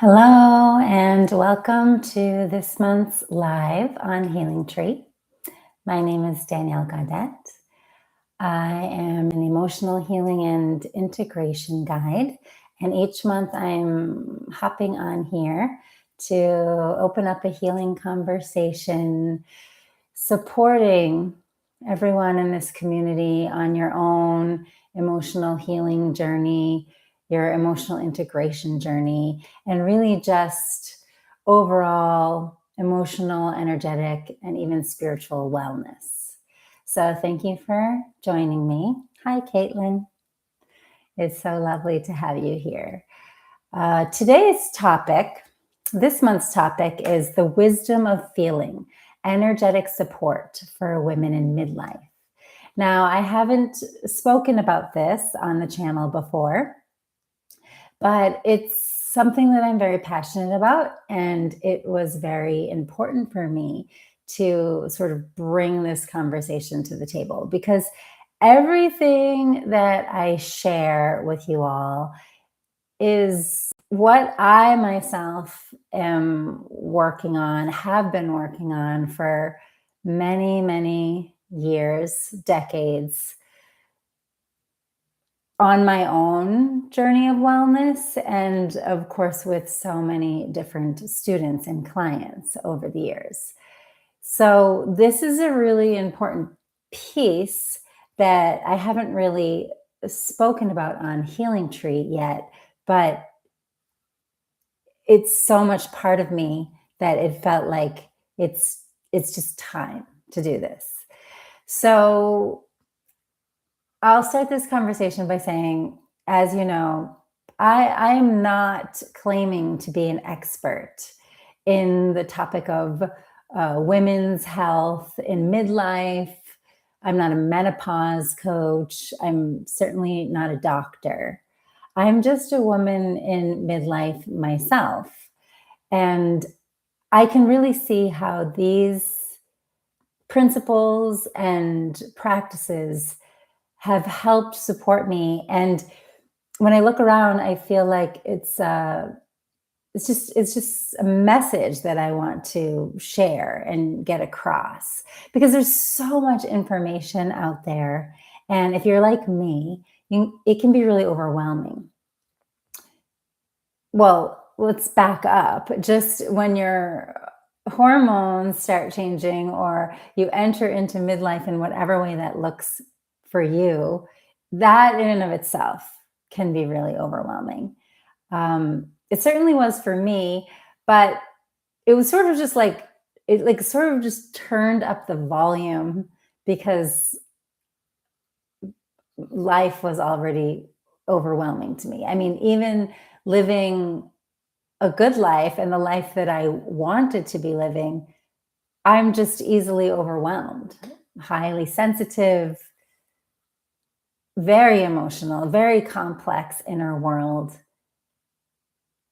Hello, and welcome to this month's live on Healing Tree. My name is Danielle Gaudette. I am an emotional healing and integration guide, and each month I'm hopping on here to open up a healing conversation, supporting everyone in this community on your own emotional healing journey, your emotional integration journey, and really just overall emotional, energetic, and even spiritual wellness. So, thank you for joining me. Hi, Caitlin. It's so lovely to have you here. Today's topic, this month's topic, is the wisdom of feeling, energetic support for women in midlife. Now, I haven't spoken about this on the channel before, but it's something that I'm very passionate about, and it was very important for me to sort of bring this conversation to the table because everything that I share with you all is what I myself am working on, have been working on for many, many years, decades, on my own journey of wellness, and of course, with so many different students and clients over the years. So, this is a really important piece that I haven't really spoken about on Healing Tree yet, but it's so much part of me that it felt like it's just time to do this. So I'll start this conversation by saying, as you know, I'm not claiming to be an expert in the topic of women's health in midlife. I'm not a menopause coach. I'm certainly not a doctor. I'm just a woman in midlife myself. And I can really see how these principles and practices have helped support me. And when I look around, I feel like it's just a message that I want to share and get across because there's so much information out there. And if you're like me, it can be really overwhelming. Well, let's back up. Just when your hormones start changing or you enter into midlife in whatever way that looks for you, that in and of itself can be really overwhelming. It certainly was for me, but it was sort of just like it like sort of just turned up the volume because life was already overwhelming to me. I mean, even living a good life and the life that I wanted to be living, I'm just easily overwhelmed, highly sensitive, very emotional, very complex inner world.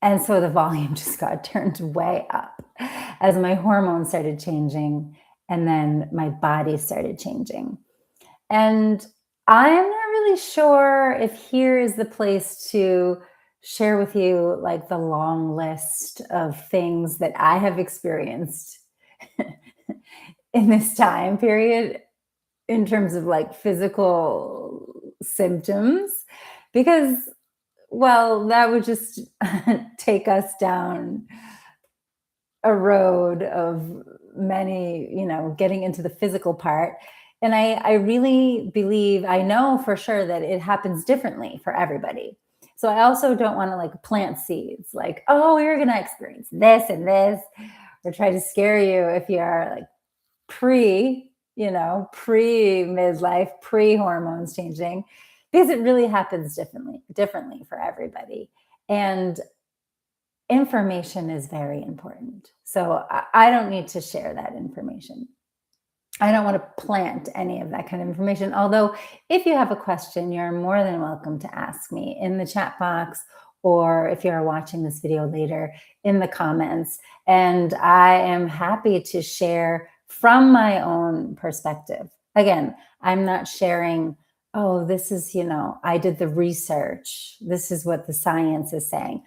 And so the volume just got turned way up as my hormones started changing and then my body started changing. And I'm not really sure if here is the place to share with you like the long list of things that I have experienced in this time period in terms of like physical symptoms because well that would just take us down a road of many, getting into the physical part. And I really believe, I know for sure that it happens differently for everybody. So I also don't want to like plant seeds like, oh, you're going to experience this and this, or try to scare you if you are like pre midlife, pre hormones changing, because it really happens differently for everybody. And information is very important. So I don't need to share that information. I don't want to plant any of that kind of information. Although, if you have a question, you're more than welcome to ask me in the chat box, or if you're watching this video later, in the comments. And I am happy to share from my own perspective. Again, I'm not sharing, oh, this is, I did the research. This is what the science is saying.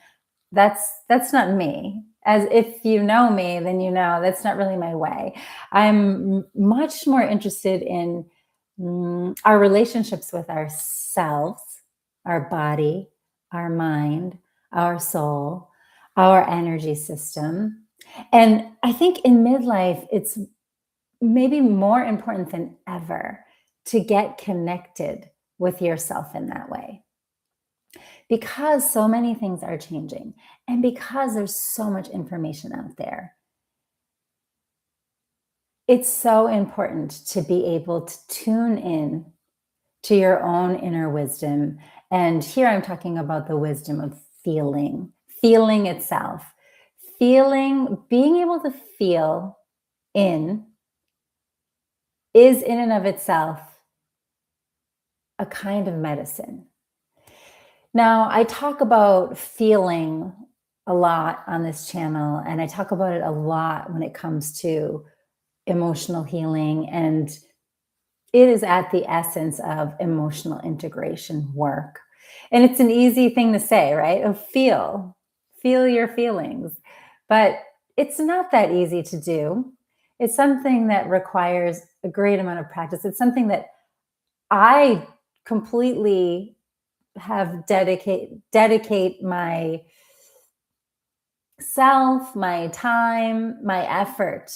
that's not me. As if you know me, then you know that's not really my way. I'm much more interested in our relationships with ourselves, our body, our mind, our soul, our energy system. And I think in midlife, it's maybe more important than ever to get connected with yourself in that way, because so many things are changing and because there's so much information out there. It's so important to be able to tune in to your own inner wisdom. And here I'm talking about the wisdom of feeling itself, being able to feel in is in and of itself a kind of medicine. Now, I talk about feeling a lot on this channel, and I talk about it a lot when it comes to emotional healing, and it is at the essence of emotional integration work. And it's an easy thing to say, right? Oh, feel your feelings. But it's not that easy to do. It's something that requires a great amount of practice. It's something that I completely have dedicate my self, my time, my effort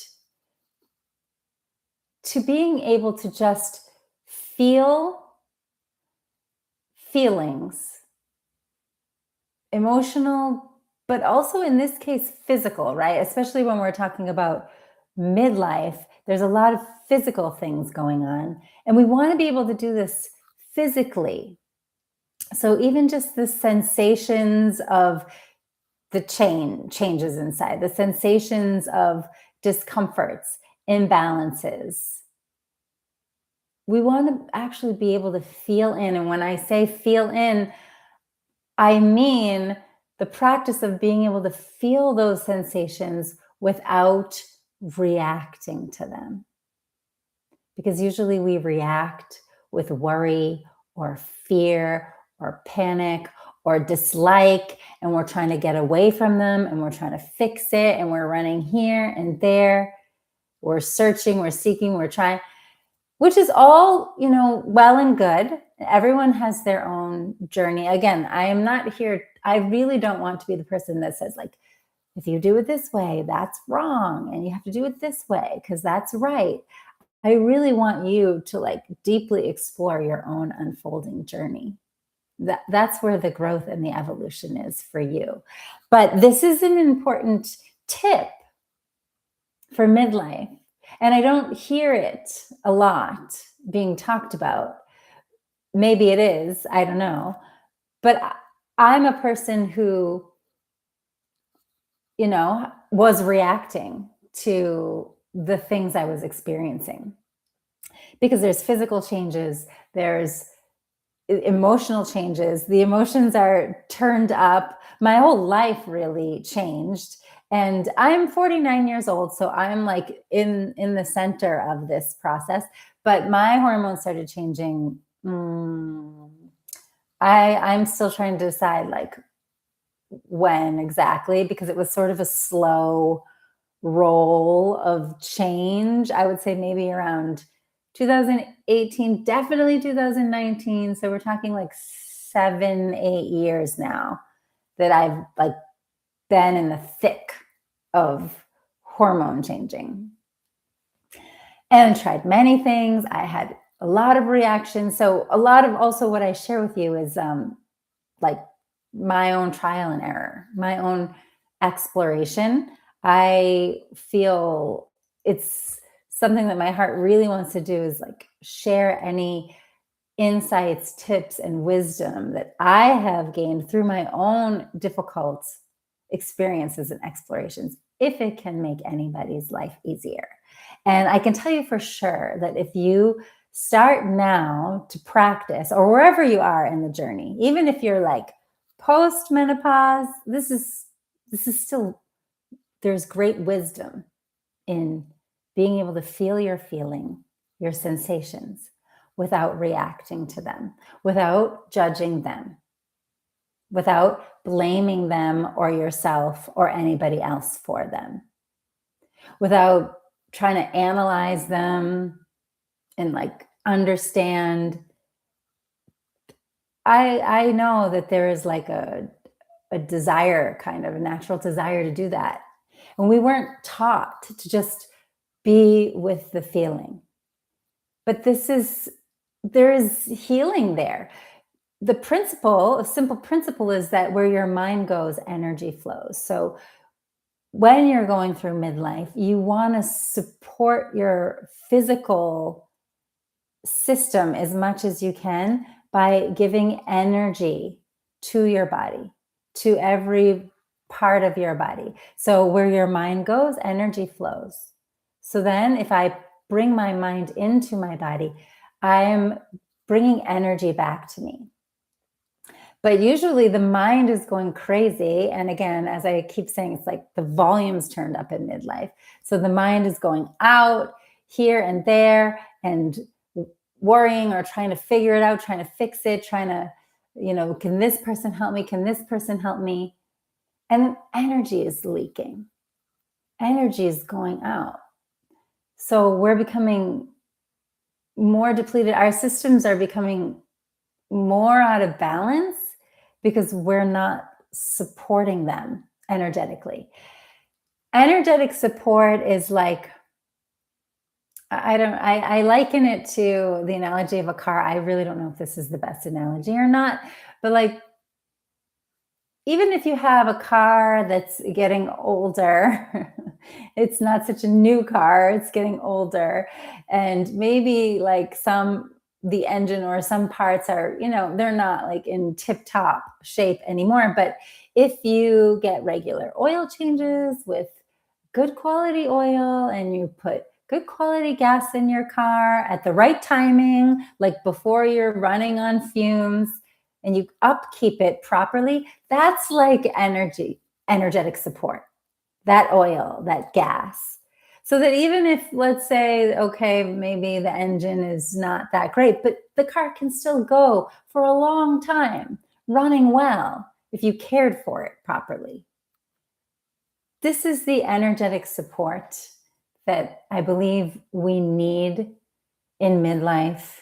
to being able to just feel feelings, emotional, but also in this case, physical, right? Especially when we're talking about midlife, there's a lot of physical things going on. And we want to be able to do this physically. So even just the sensations of the changes inside, the sensations of discomforts, imbalances. We want to actually be able to feel in. And when I say feel in, I mean the practice of being able to feel those sensations without reacting to them. Because usually we react with worry or fear or panic or dislike, and we're trying to get away from them, and we're trying to fix it, and we're running here and there. We're searching, we're seeking, we're trying, which is all, well and good. Everyone has their own journey. Again, I am not here. I really don't want to be the person that says, like, if you do it this way, that's wrong. And you have to do it this way because that's right. I really want you to deeply explore your own unfolding journey. That's where the growth and the evolution is for you. But this is an important tip for midlife. And I don't hear it a lot being talked about. Maybe it is, I don't know. But I'm a person who, was reacting to the things I was experiencing. Because there's physical changes, there's emotional changes. The emotions are turned up. My whole life really changed. And I'm 49 years old, so I'm in the center of this process. But my hormones started changing. I'm still trying to decide when exactly, because it was sort of a slow roll of change. I would say maybe around 2018, definitely 2019. So we're talking 7-8 years now that I've been in the thick of hormone changing, and tried many things. I had a lot of reactions. So a lot of also what I share with you is my own trial and error, my own exploration. I feel it's something that my heart really wants to do is share any insights, tips, and wisdom that I have gained through my own difficult experiences and explorations, if it can make anybody's life easier. And I can tell you for sure that if you start now to practice, or wherever you are in the journey, even if you're post menopause, this is still, there's great wisdom in being able to feel your sensations without reacting to them, without judging them. without blaming them or yourself or anybody else for them, without trying to analyze them and like understand. I know that there is like a desire, kind of a natural desire to do that. And we weren't taught to just be with the feeling. But there is healing there. The principle, a simple principle, is that where your mind goes, energy flows. So when you're going through midlife, you want to support your physical system as much as you can by giving energy to your body, to every part of your body. So where your mind goes, energy flows. So then if I bring my mind into my body, I'm bringing energy back to me. But usually the mind is going crazy. And again, as I keep saying, it's like the volume's turned up in midlife. So the mind is going out here and there and worrying or trying to figure it out, trying to fix it, trying to, can this person help me? Can this person help me? And energy is leaking. Energy is going out. So we're becoming more depleted. Our systems are becoming more out of balance because we're not supporting them energetically. Energetic support is like, I liken it to the analogy of a car. I really don't know if this is the best analogy or not, but like, even if you have a car that's getting older, it's not such a new car, it's getting older. And maybe like the engine or some parts are, they're not like in tip-top shape anymore. But if you get regular oil changes with good quality oil and you put good quality gas in your car at the right timing, like before you're running on fumes, and you upkeep it properly, that's like energetic support, that oil, that gas. So that even if, let's say, okay, maybe the engine is not that great, but the car can still go for a long time, running well, if you cared for it properly. This is the energetic support that I believe we need in midlife.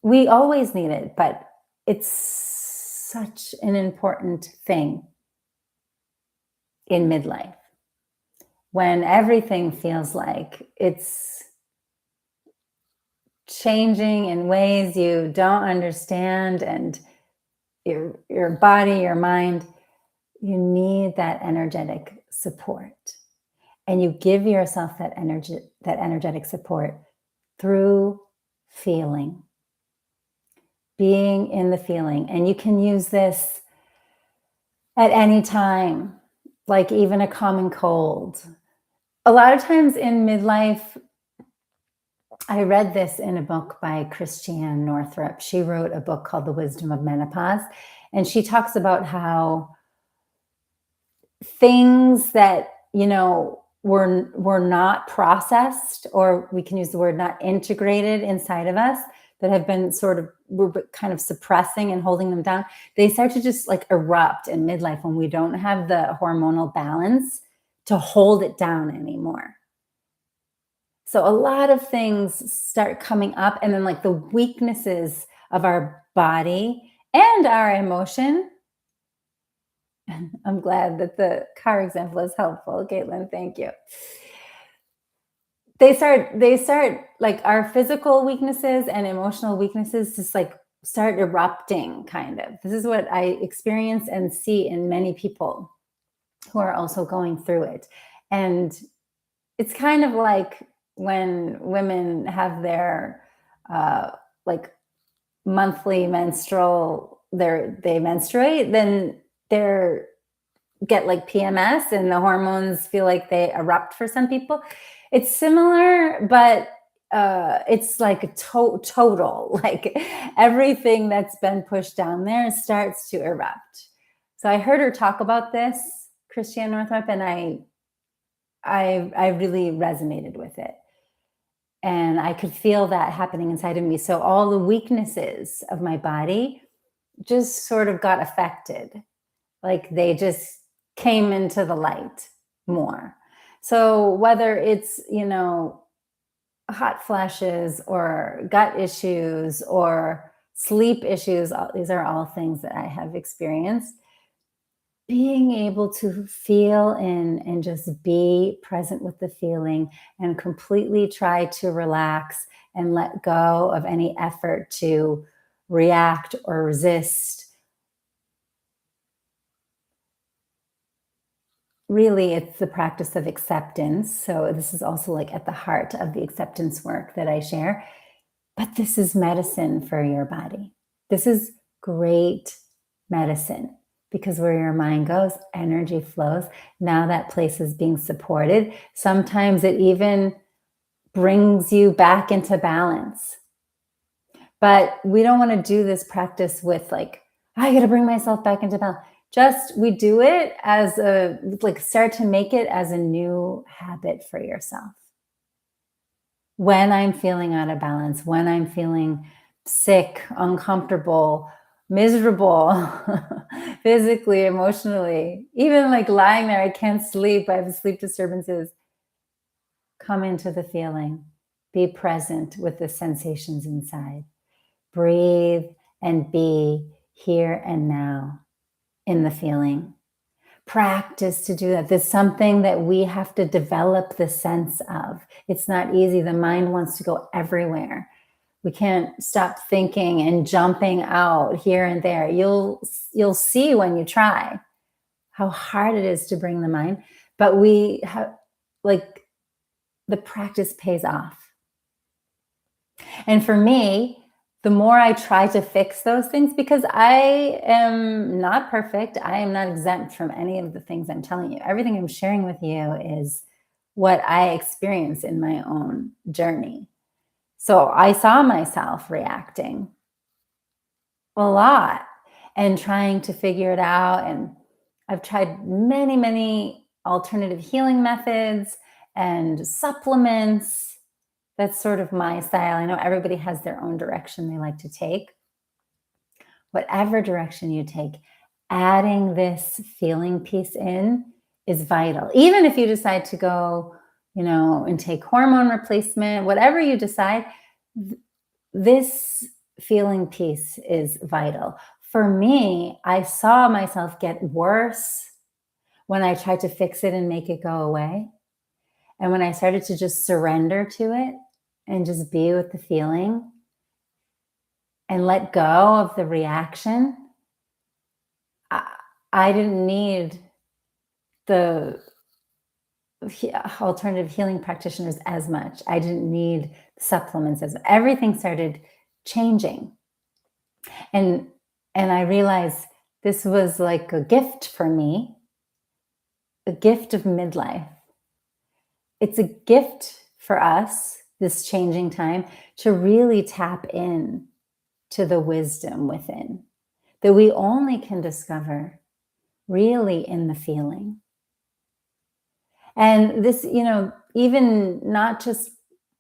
We always need it, but it's such an important thing in midlife when everything feels like it's changing in ways you don't understand, and your body, your mind, you need that energetic support. And you give yourself that energetic support through feeling. Being in the feeling. And you can use this at any time, like even a common cold. A lot of times in midlife, I read this in a book by Christiane Northrup. She wrote a book called The Wisdom of Menopause. And she talks about how things that, were not processed, or we can use the word not integrated inside of us, that have been we're kind of suppressing and holding them down, they start to just like erupt in midlife when we don't have the hormonal balance to hold it down anymore. So a lot of things start coming up, and then like the weaknesses of our body and our emotion. I'm glad that the car example is helpful, Caitlin. Thank you. They start like our physical weaknesses and emotional weaknesses just like start erupting, kind of. This is what I experience and see in many people who are also going through it. And it's kind of like when women have their like monthly menstrual, they menstruate, then they're get like PMS and the hormones feel like they erupt for some people. It's similar, but it's like a total, like everything that's been pushed down there starts to erupt. So I heard her talk about this, Christiane Northrup, and I really resonated with it. And I could feel that happening inside of me. So all the weaknesses of my body just sort of got affected. Like they just came into the light more. So whether it's, hot flashes or gut issues or sleep issues, these are all things that I have experienced. Being able to feel in and just be present with the feeling and completely try to relax and let go of any effort to react or resist. Really, it's the practice of acceptance. So, this is also like at the heart of the acceptance work that I share. But this is medicine for your body. This is great medicine because where your mind goes, energy flows. Now that place is being supported. Sometimes it even brings you back into balance. But we don't want to do this practice with like, I got to bring myself back into balance. Just we do it as a like start to make it as a new habit for yourself. When I'm feeling out of balance, when I'm feeling sick, uncomfortable, miserable, physically, emotionally, even like lying there, I can't sleep, I have sleep disturbances. Come into the feeling, be present with the sensations inside, breathe and be here and now in the feeling. Practice to do that. There's something that we have to develop the sense of. It's not easy. The mind wants to go everywhere. We can't stop thinking and jumping out here and there. You'll see when you try how hard it is to bring the mind, but we have like the practice pays off. And for me, the more I try to fix those things, because I am not perfect, I am not exempt from any of the things I'm telling you. Everything I'm sharing with you is what I experience in my own journey. So I saw myself reacting a lot and trying to figure it out. And I've tried many, many alternative healing methods and supplements. That's sort of my style. I know everybody has their own direction they like to take. Whatever direction you take, adding this feeling piece in is vital. Even if you decide to go, and take hormone replacement, whatever you decide, this feeling piece is vital. For me, I saw myself get worse when I tried to fix it and make it go away. And when I started to just surrender to it and just be with the feeling and let go of the reaction, I didn't need the alternative healing practitioners as much. I didn't need supplements as much. Everything started changing. And I realized this was like a gift for me, a gift of midlife. It's a gift for us, this changing time, to really tap in to the wisdom within that we only can discover really in the feeling. And this, even not just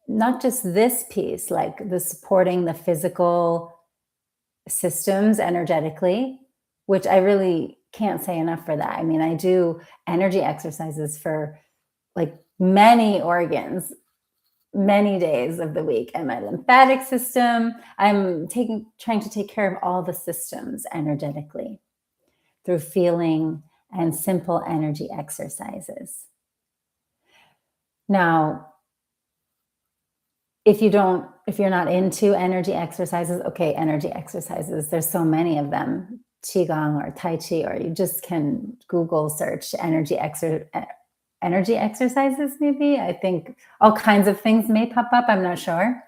this piece, like the supporting the physical systems energetically, which I really can't say enough for that. I mean, I do energy exercises for like many organs, many days of the week, and my lymphatic system. I'm trying to take care of all the systems energetically through feeling and simple energy exercises. Now, if you're not into energy exercises, okay, energy exercises, there's so many of them, Qigong or Tai Chi, or you just can Google search energy exercises, maybe. I think all kinds of things may pop up. I'm not sure.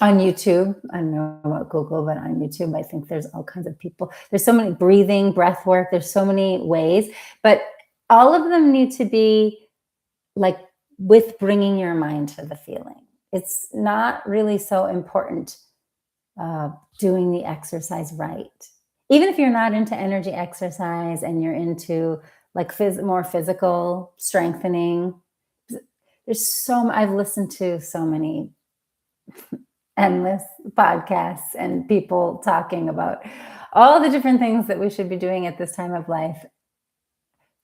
On YouTube, I don't know about Google, but on YouTube, I think there's all kinds of people. There's so many breathing, breath work. There's so many ways, but all of them need to be like with bringing your mind to the feeling. It's not really so important doing the exercise right. Even if you're not into energy exercise and you're into like more physical strengthening, I've listened to so many endless podcasts and people talking about, all the different things that we should be doing at this time of life.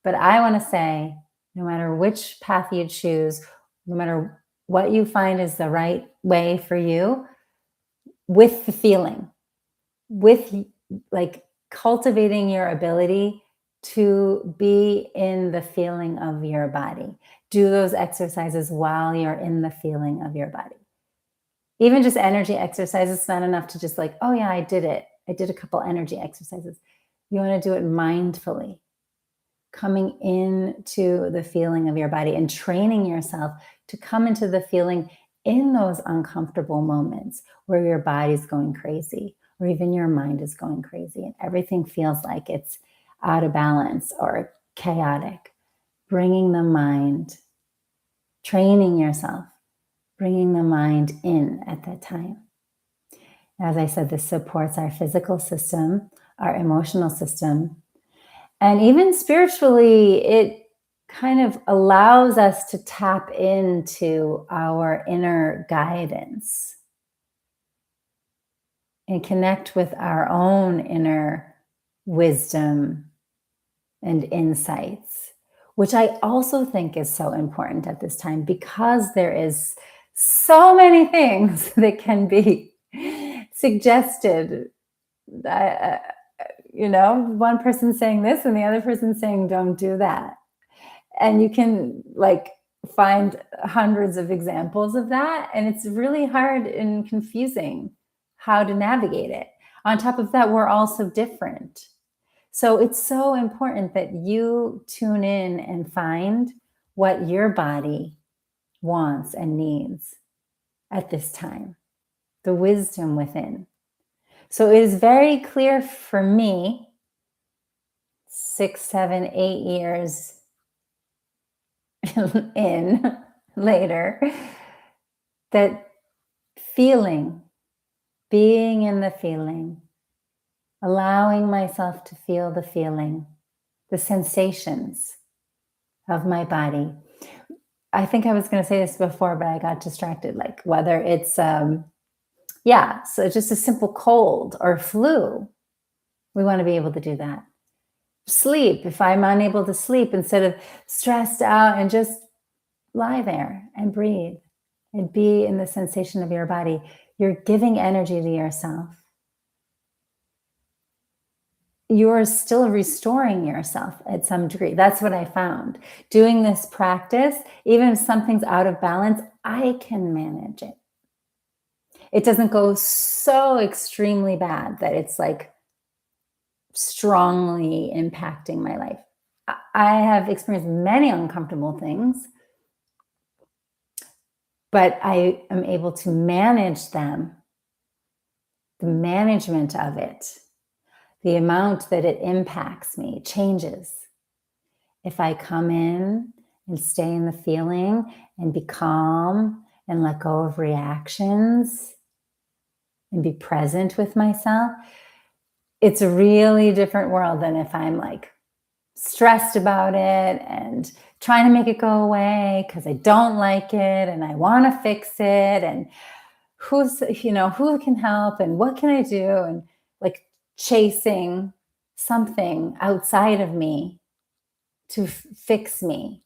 But I want to say, no matter which path you choose, no matter what you find is the right way for you, with the feeling, with like cultivating your ability to be in the feeling of your body. Do those exercises while you're in the feeling of your body. Even just energy exercises, it's not enough to just like, oh yeah, I did it. I did a couple energy exercises. You want to do it mindfully, coming into the feeling of your body and training yourself to come into the feeling in those uncomfortable moments where your body's going crazy or even your mind is going crazy and everything feels like it's out of balance or chaotic. Bringing the mind, training yourself, bringing the mind in at that time. As I said, this supports our physical system, our emotional system, and even spiritually, it kind of allows us to tap into our inner guidance and connect with our own inner wisdom and insights, which I also think is so important at this time because there is so many things that can be suggested. One person saying this and the other person saying, don't do that. And you can like find hundreds of examples of that. And it's really hard and confusing how to navigate it. On top of that, we're all so different. So it's so important that you tune in and find what your body wants and needs at this time, the wisdom within. So it is very clear for me, 6, 7, 8 years in later, that feeling, being in the feeling, allowing myself to feel the feeling, the sensations of my body. I think I was going to say this before, but I got distracted. Like whether it's, so just a simple cold or flu, we want to be able to do that. Sleep, if I'm unable to sleep, instead of stressed out and just lie there and breathe and be in the sensation of your body, you're giving energy to yourself. You're still restoring yourself at some degree. That's what I found. Doing this practice, even if something's out of balance, I can manage it. It doesn't go so extremely bad that it's like strongly impacting my life. I have experienced many uncomfortable things, but I am able to manage them, the management of it, the amount that it impacts me changes. If I come in and stay in the feeling and be calm and let go of reactions and be present with myself, it's a really different world than if I'm like stressed about it and trying to make it go away because I don't like it and I want to fix it and who can help and what can I do, and like chasing something outside of me to fix me.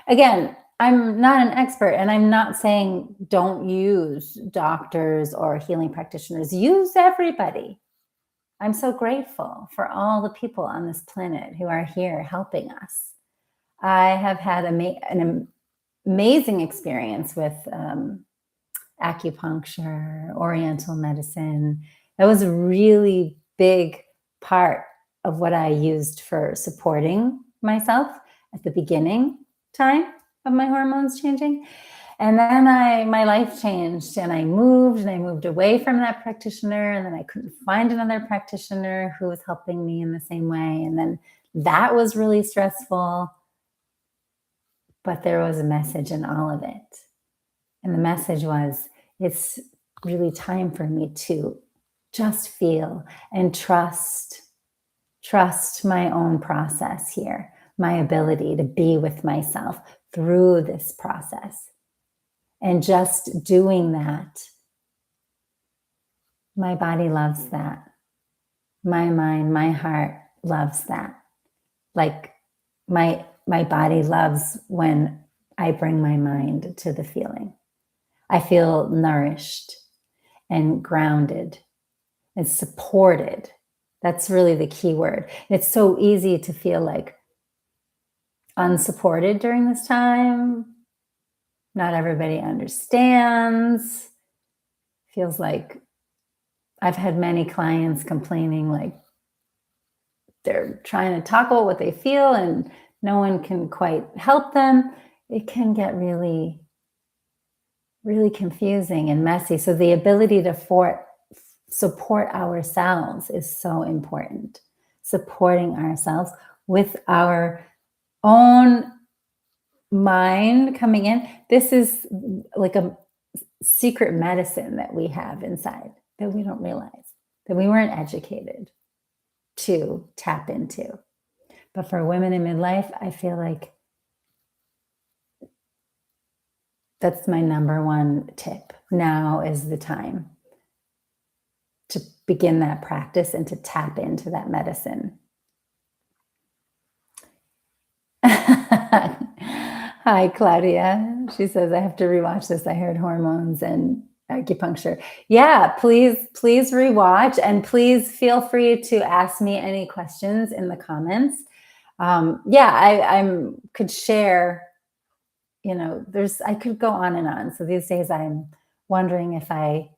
Again, I'm not an expert and I'm not saying don't use doctors or healing practitioners. Use everybody. I'm so grateful for all the people on this planet who are here helping us. I have had an amazing experience with acupuncture, oriental medicine. That was a really big part of what I used for supporting myself at the beginning time of my hormones changing. And then my life changed and I moved away from that practitioner, and then I couldn't find another practitioner who was helping me in the same way. And then that was really stressful, but there was a message in all of it. And the message was, it's really time for me to just feel and trust my own process here, my ability to be with myself through this process. And just doing that, my body loves that. my mind, my heart loves that. Like my body loves when I bring my mind to the feeling. I feel nourished and grounded and supported. That's really the key word. It's so easy to feel like unsupported during this time. Not everybody understands. Feels like I've had many clients complaining like they're trying to talk about what they feel and no one can quite help them. It can get really, really confusing and messy. So the ability to support ourselves is so important. Supporting ourselves with our own mind coming in. This is like a secret medicine that we have inside that we don't realize, that we weren't educated to tap into. But for women in midlife, I feel like that's my number one tip. Now is the time to begin that practice and to tap into that medicine. Hi, Claudia. She says, I have to rewatch this. I heard hormones and acupuncture. Yeah, please rewatch, and please feel free to ask me any questions in the comments. Yeah, I could share, I could go on and on. So these days I'm wondering if I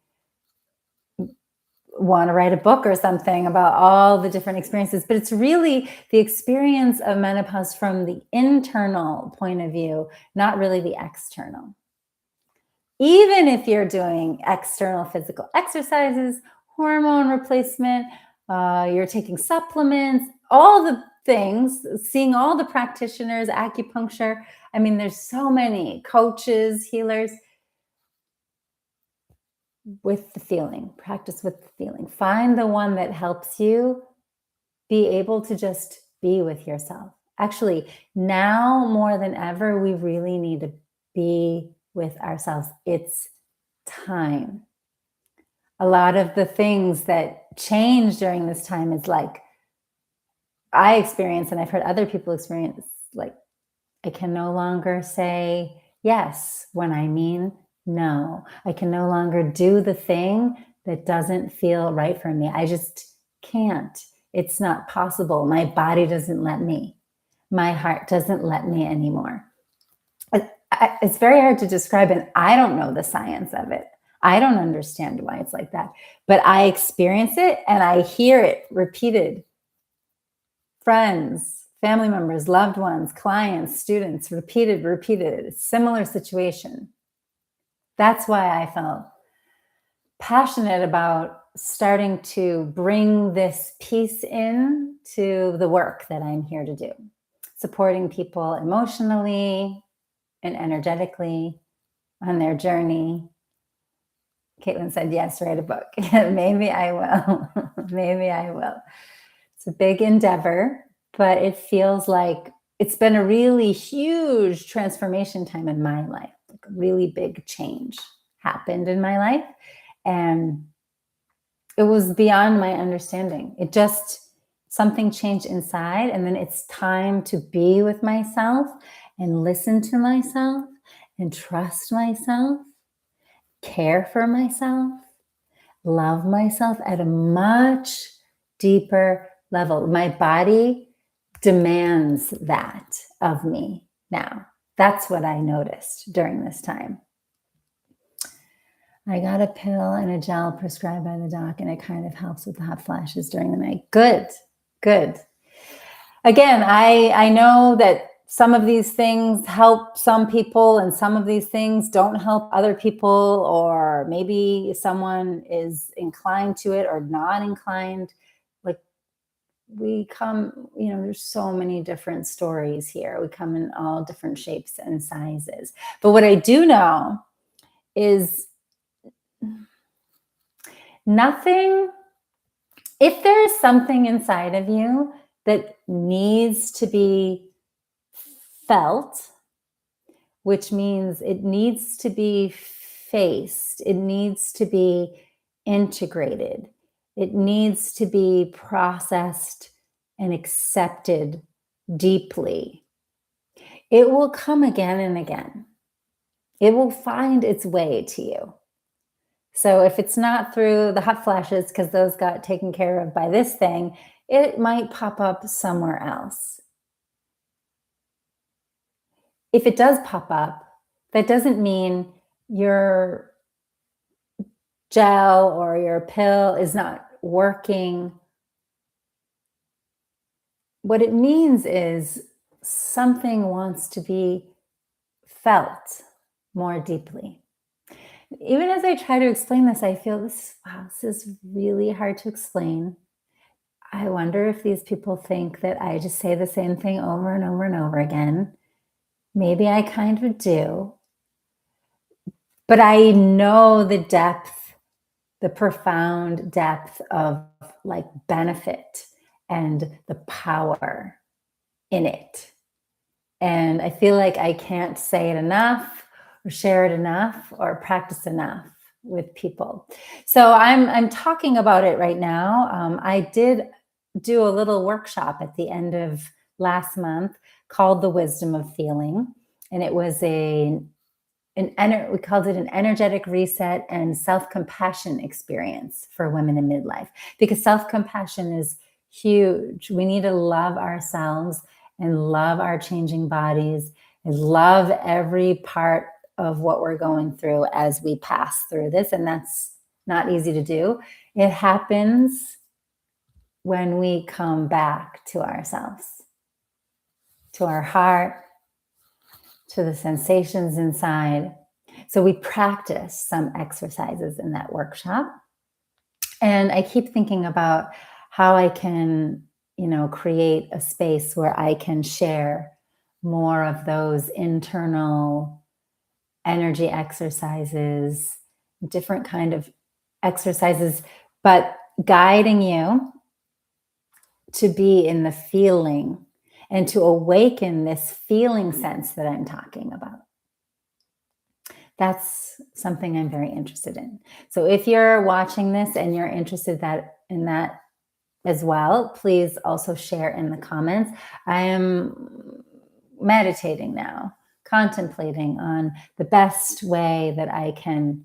want to write a book or something about all the different experiences, but it's really the experience of menopause from the internal point of view, not really the external. Even if you're doing external physical exercises, hormone replacement, you're taking supplements, all the things, seeing all the practitioners, acupuncture. I mean, there's so many coaches, healers. With the feeling, practice with the feeling. Find the one that helps you be able to just be with yourself. Actually, now more than ever, we really need to be with ourselves. It's time. A lot of the things that change during this time is like I experience, and I've heard other people experience, like I can no longer say yes when I mean no. I can no longer do the thing that doesn't feel right for me. I just can't. It's not possible. My body doesn't let me. My heart doesn't let me anymore. It's very hard to describe, and I don't know the science of it. I don't understand why it's like that, but I experience it and I hear it repeated. Friends, family members, loved ones, clients, students, repeated, similar situation. That's why I felt passionate about starting to bring this piece in to the work that I'm here to do, supporting people emotionally and energetically on their journey. Caitlin said, yes, write a book. Maybe I will. Maybe I will. It's a big endeavor, but it feels like it's been a really huge transformation time in my life. Like a really big change happened in my life. And it was beyond my understanding. It just, something changed inside. And then it's time to be with myself and listen to myself and trust myself, care for myself, love myself at a much deeper level. My body demands that of me now. That's what I noticed during this time. I got a pill and a gel prescribed by the doc, and it kind of helps with the hot flashes during the night. Good. Again, I know that some of these things help some people and some of these things don't help other people, or maybe someone is inclined to it or not inclined. Like we come, there's so many different stories here. We come in all different shapes and sizes. But what I do know is if there is something inside of you that needs to be felt, which means it needs to be faced, it needs to be integrated, It needs to be processed and accepted deeply. It will come again and again. It will find its way to you. So if it's not through the hot flashes, because those got taken care of by this thing, it might pop up somewhere else. If it does pop up, that doesn't mean your gel or your pill is not working. What it means is something wants to be felt more deeply. Even as I try to explain this, I feel this, wow, this is really hard to explain. I wonder if these people think that I just say the same thing over and over and over again. Maybe I kind of do. But I know the depth, the profound depth of like benefit and the power in it. And I feel like I can't say it enough or share it enough or practice enough with people. So I'm talking about it right now. I did do a little workshop at the end of last month called The Wisdom of Feeling. And it was we called it an energetic reset and self-compassion experience for women in midlife, because self-compassion is huge. We need to love ourselves and love our changing bodies and love every part of what we're going through as we pass through this. And that's not easy to do. It happens when we come back to ourselves, to our heart, to the sensations inside. So we practice some exercises in that workshop. And I keep thinking about how I can, create a space where I can share more of those internal energy exercises, different kind of exercises, but guiding you to be in the feeling and to awaken this feeling sense that I'm talking about. That's something I'm very interested in. So if you're watching this and you're interested in that as well, please also share in the comments. I am meditating now, contemplating on the best way that I can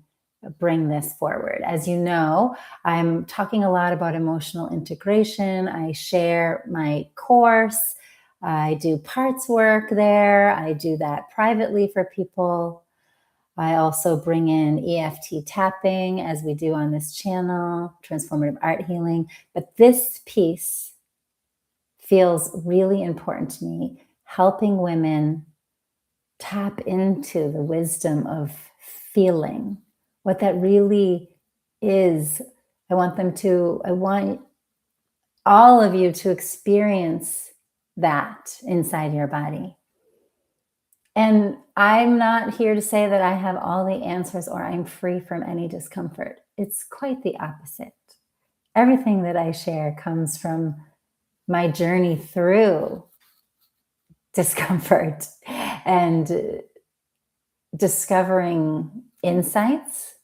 bring this forward. As you know, I'm talking a lot about emotional integration. I share my course. I do parts work there. I do that privately for people. I also bring in EFT tapping, as we do on this channel, transformative art healing. But this piece feels really important to me, helping women tap into the wisdom of feeling, what that really is. I want all of you to experience that inside your body. And I'm not here to say that I have all the answers or I'm free from any discomfort. It's quite the opposite. Everything that I share comes from my journey through discomfort and discovering insights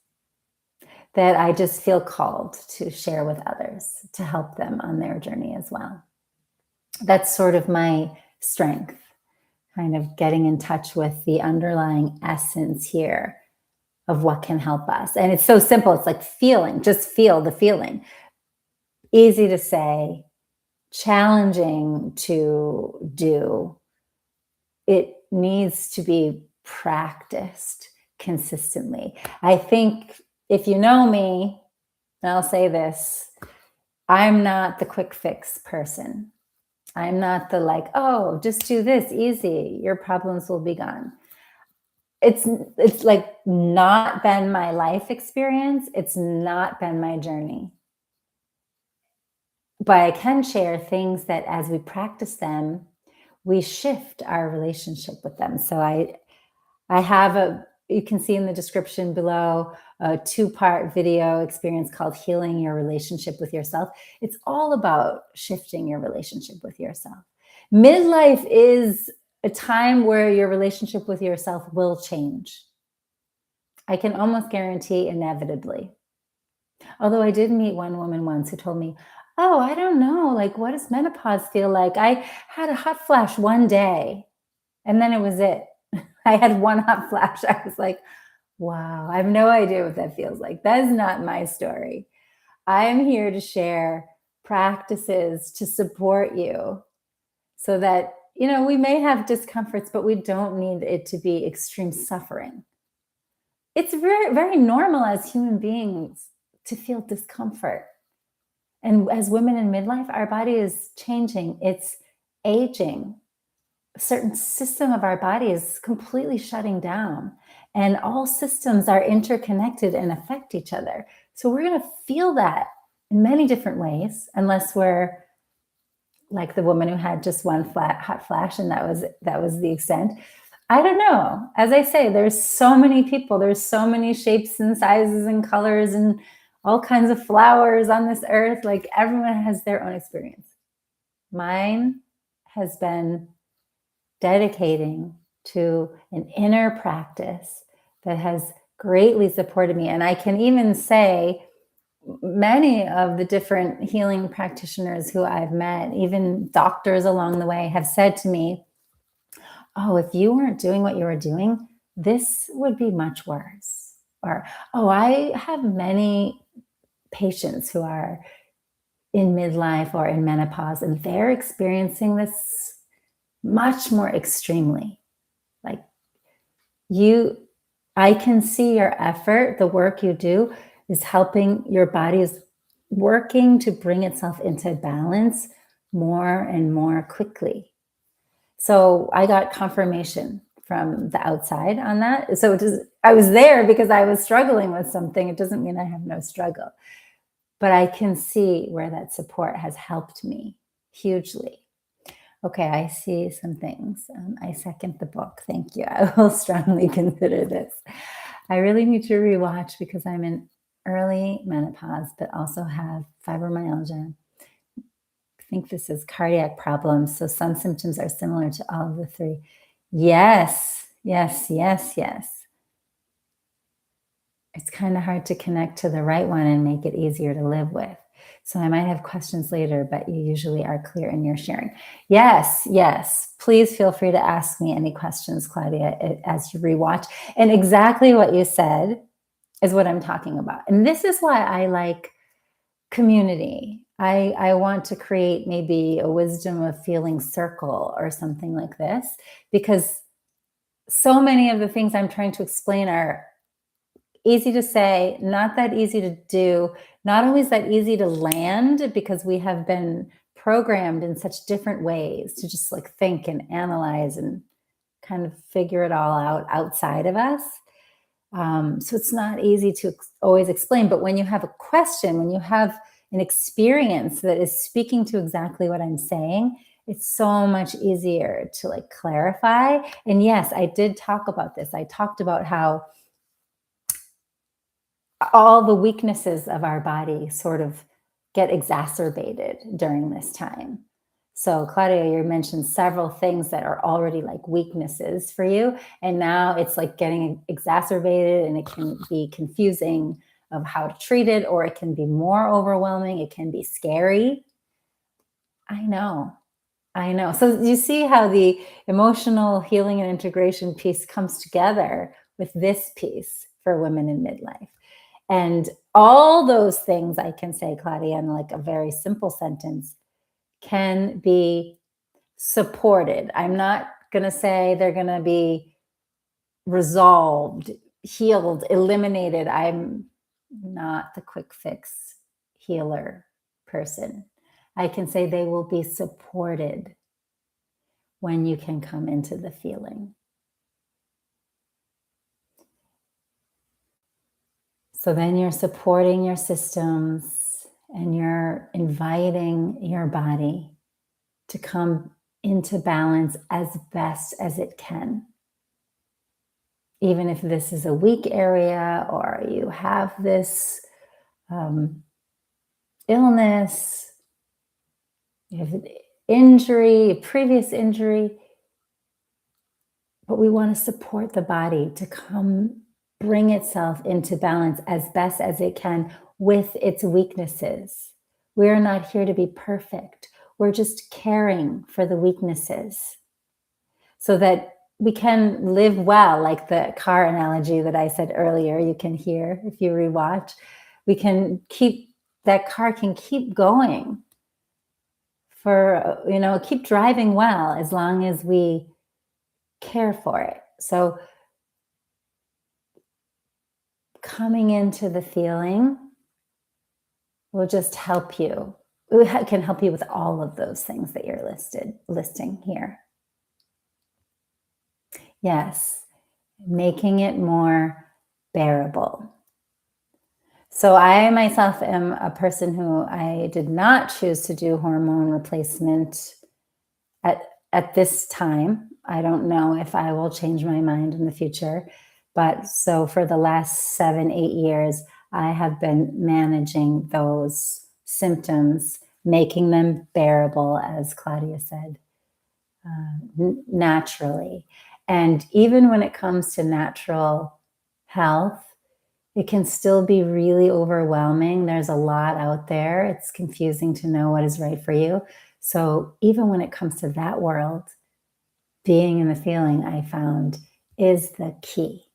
that I just feel called to share with others to help them on their journey as well. That's sort of my strength, kind of getting in touch with the underlying essence here of what can help us. And it's so simple. It's like feeling, just feel the feeling. Easy to say, challenging to do. It needs to be practiced consistently. I think if you know me, and I'll say this, I'm not the quick fix person. I'm not the like, oh, just do this, easy, your problems will be gone. It's like not been my life experience. It's not been my journey. But I can share things that as we practice them, we shift our relationship with them. So I have you can see in the description below, a 2-part video experience called Healing Your Relationship with Yourself. It's all about shifting your relationship with yourself. Midlife is a time where your relationship with yourself will change. I can almost guarantee inevitably. Although I did meet one woman once who told me, "Oh, I don't know, like, what does menopause feel like? I had a hot flash one day, and then it was it." I had one hot flash. I was like, "Wow, I have no idea what that feels like." That is not my story. I am here to share practices to support you so that, we may have discomforts, but we don't need it to be extreme suffering. It's very, very normal as human beings to feel discomfort. And as women in midlife, our body is changing, it's aging. A certain system of our body is completely shutting down, and all systems are interconnected and affect each other. So we're going to feel that in many different ways, unless we're like the woman who had just one hot flash and that was the extent. I don't know. As I say, there's so many people, there's so many shapes and sizes and colors and all kinds of flowers on this earth. Like, everyone has their own experience. Mine has been dedicating to an inner practice that has greatly supported me. And I can even say many of the different healing practitioners who I've met, even doctors along the way, have said to me, "Oh, if you weren't doing what you were doing, this would be much worse." Or, "Oh, I have many patients who are in midlife or in menopause, and they're experiencing this much more extremely. Like, I can see your effort, the work you do is helping your body is working to bring itself into balance more and more quickly." So I got confirmation from the outside on that. So I was there because I was struggling with something. It doesn't mean I have no struggle, but I can see where that support has helped me hugely. Okay, I see some things. I second the book. Thank you. I will strongly consider this. I really need to rewatch because I'm in early menopause, but also have fibromyalgia. I think this is cardiac problems. So some symptoms are similar to all of the three. Yes, yes, yes, yes. It's kind of hard to connect to the right one and make it easier to live with. So I might have questions later, but you usually are clear in your sharing. Yes, yes. Please feel free to ask me any questions, Claudia, as you rewatch. And exactly what you said is what I'm talking about. And this is why I like community. I want to create maybe a wisdom of feeling circle or something like this, because so many of the things I'm trying to explain are easy to say, not that easy to do, not always that easy to land, because we have been programmed in such different ways to just like think and analyze and kind of figure it all out outside of us. So it's not easy to always explain. But when you have a question, when you have an experience that is speaking to exactly what I'm saying, it's so much easier to like clarify. And yes, I did talk about this. I talked about how all the weaknesses of our body sort of get exacerbated during this time. So Claudia, you mentioned several things that are already like weaknesses for you. And now it's like getting exacerbated, and it can be confusing of how to treat it, or it can be more overwhelming. It can be scary. I know. I know. So you see how the emotional healing and integration piece comes together with this piece for women in midlife. And all those things I can say, Claudia, in like a very simple sentence, can be supported. I'm not going to say they're going to be resolved, healed, eliminated. I'm not the quick fix healer person. I can say they will be supported when you can come into the feeling. So then you're supporting your systems and you're inviting your body to come into balance as best as it can. Even if this is a weak area or you have this illness, you have an injury, a previous injury, but we want to support the body to come bring itself into balance as best as it can with its weaknesses. We're not here to be perfect. We're just caring for the weaknesses so that we can live well, like the car analogy that I said earlier, you can hear if you rewatch. We can that car can keep going for, keep driving well as long as we care for it. So coming into the feeling will just help you. It can help you with all of those things that you're listing here. Yes, making it more bearable. So I myself am a person who I did not choose to do hormone replacement at this time. I don't know if I will change my mind in the future, but so for the last 7-8 years, I have been managing those symptoms, making them bearable, as Claudia said, naturally. And even when it comes to natural health, it can still be really overwhelming. There's a lot out there. It's confusing to know what is right for you. So even when it comes to that world, being in the feeling, I found, is the key.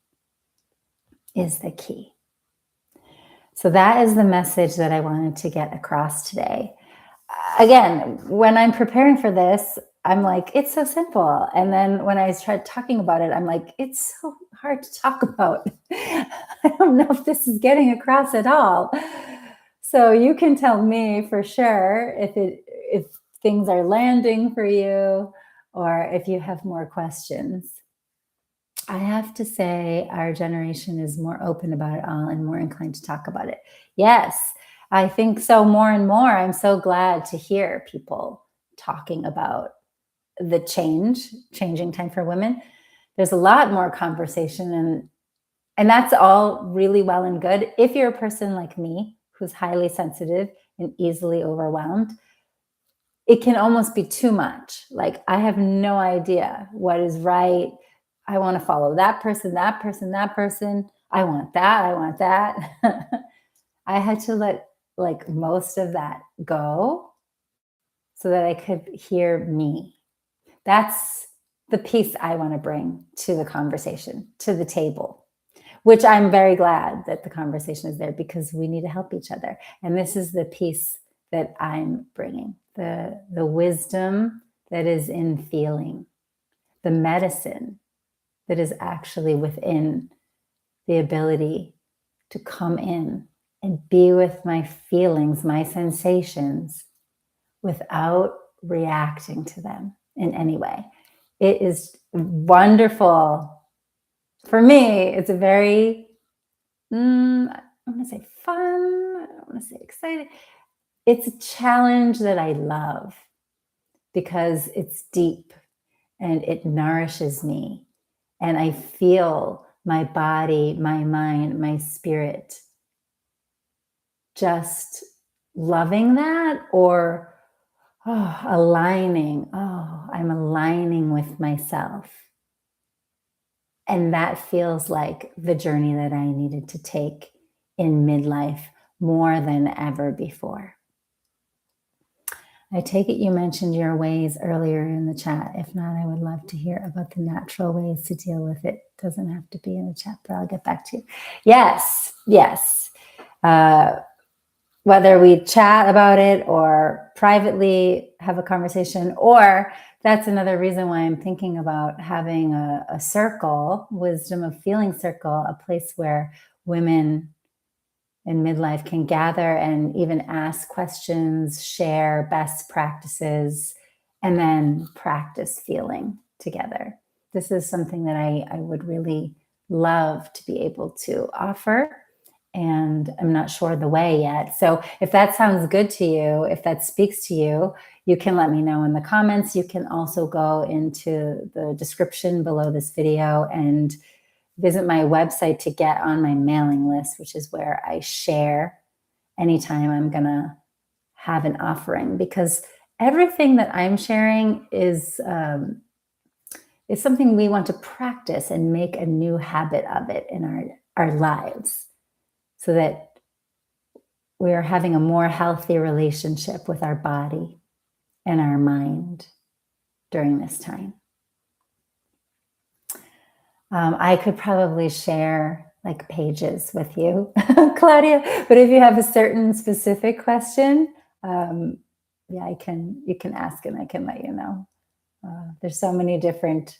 So that is the message that I wanted to get across today. Again, when I'm preparing for this, I'm like, it's so simple. And then when I start talking about it, I'm like, it's so hard to talk about. I don't know if this is getting across at all. So you can tell me for sure if things are landing for you or if you have more questions. I have to say our generation is more open about it all and more inclined to talk about it. Yes, I think so more and more. I'm so glad to hear people talking about the changing time for women. There's a lot more conversation and that's all really well and good. If you're a person like me who's highly sensitive and easily overwhelmed, it can almost be too much. Like I have no idea what is right. I want to follow that person. I want that. I had to let like most of that go so that I could hear me. That's the piece I want to bring to the conversation, to the table, which I'm very glad that the conversation is there because we need to help each other. And this is the piece that I'm bringing, the wisdom that is in feeling, the medicine that is actually within the ability to come in and be with my feelings, my sensations, without reacting to them in any way. It is wonderful. For me, it's a very, I want to say fun, I want to say exciting. It's a challenge that I love because it's deep and it nourishes me. And I feel my body, my mind, my spirit just loving that or aligning. I'm aligning with myself. And that feels like the journey that I needed to take in midlife more than ever before. I take it you mentioned your ways earlier in the chat. If not, I would love to hear about the natural ways to deal with it. Doesn't have to be in the chat, but I'll get back to you. Yes. Whether we chat about it or privately have a conversation, or that's another reason why I'm thinking about having a circle, wisdom of feeling circle, a place where women in midlife can gather and even ask questions, share best practices, and then practice feeling together. This is something that I would really love to be able to offer, and I'm not sure the way yet. So if that sounds good to you, if that speaks to you, you can let me know in the comments. You can also go into the description below this video and visit my website to get on my mailing list, which is where I share anytime I'm going to have an offering, because everything that I'm sharing is something we want to practice and make a new habit of it in our lives so that we are having a more healthy relationship with our body and our mind during this time. I could probably share like pages with you, Claudia, but if you have a certain specific question, yeah, you can ask and I can let you know. There's so many different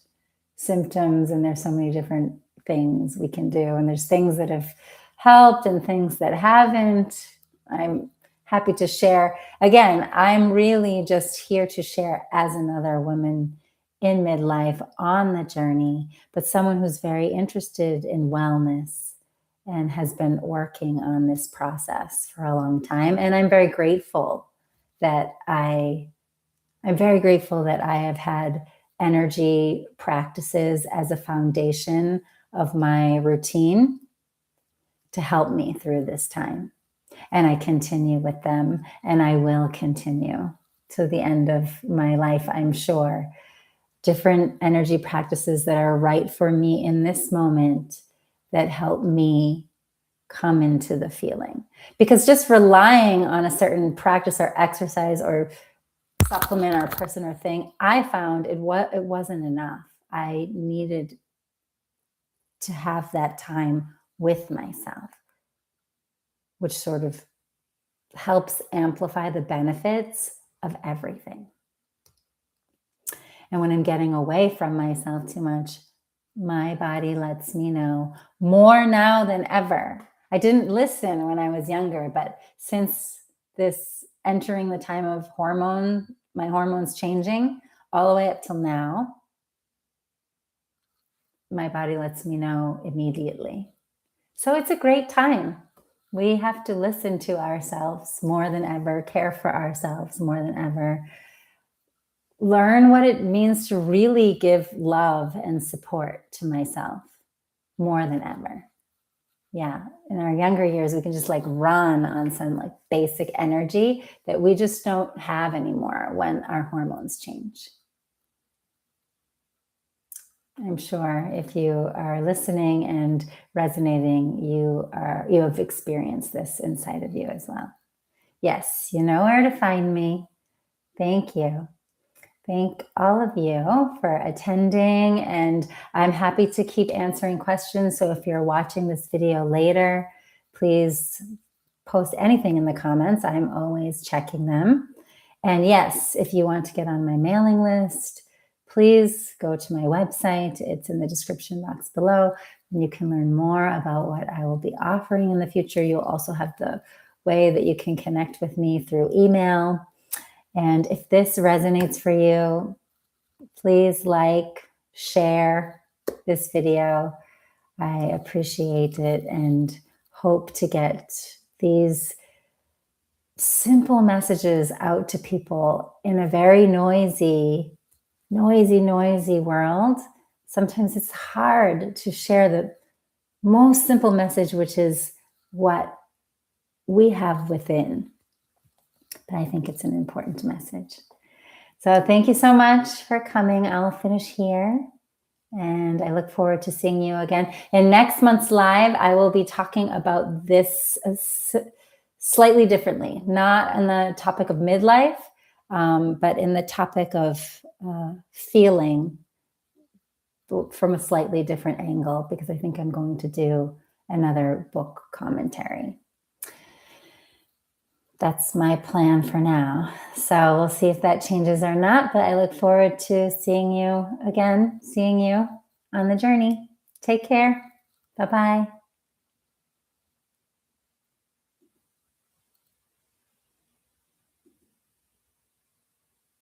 symptoms and there's so many different things we can do. And there's things that have helped and things that haven't. I'm happy to share. Again, I'm really just here to share as another woman in midlife on the journey, but someone who's very interested in wellness and has been working on this process for a long time. And I'm very grateful that I'm very grateful that I have had energy practices as a foundation of my routine to help me through this time. And I continue with them, and I will continue to the end of my life, I'm sure. Different energy practices that are right for me in this moment that help me come into the feeling. Because just relying on a certain practice or exercise or supplement or person or thing, I found it wasn't enough. I needed to have that time with myself, which sort of helps amplify the benefits of everything. And when I'm getting away from myself too much, my body lets me know more now than ever. I didn't listen when I was younger, but since this entering the time of my hormones changing all the way up till now, my body lets me know immediately. So it's a great time. We have to listen to ourselves more than ever, care for ourselves more than ever, learn what it means to really give love and support to myself more than ever. Yeah, in our younger years, we can just like run on some like basic energy that we just don't have anymore when our hormones change. I'm sure if you are listening and resonating, you have experienced this inside of you as well. Yes, you know where to find me. Thank you. Thank all of you for attending, and I'm happy to keep answering questions. So if you're watching this video later, please post anything in the comments. I'm always checking them. And yes, if you want to get on my mailing list, please go to my website. It's in the description box below, and you can learn more about what I will be offering in the future. You'll also have the way that you can connect with me through email. And if this resonates for you, please like, share this video. I appreciate it and hope to get these simple messages out to people in a very noisy world. Sometimes it's hard to share the most simple message, which is what we have within. But I think it's an important message. So thank you so much for coming. I'll finish here. And I look forward to seeing you again. In next month's live, I will be talking about this slightly differently, not on the topic of midlife, but in the topic of feeling from a slightly different angle, because I think I'm going to do another book commentary. That's my plan for now. So we'll see if that changes or not, but I look forward to seeing you on the journey. Take care. Bye-bye.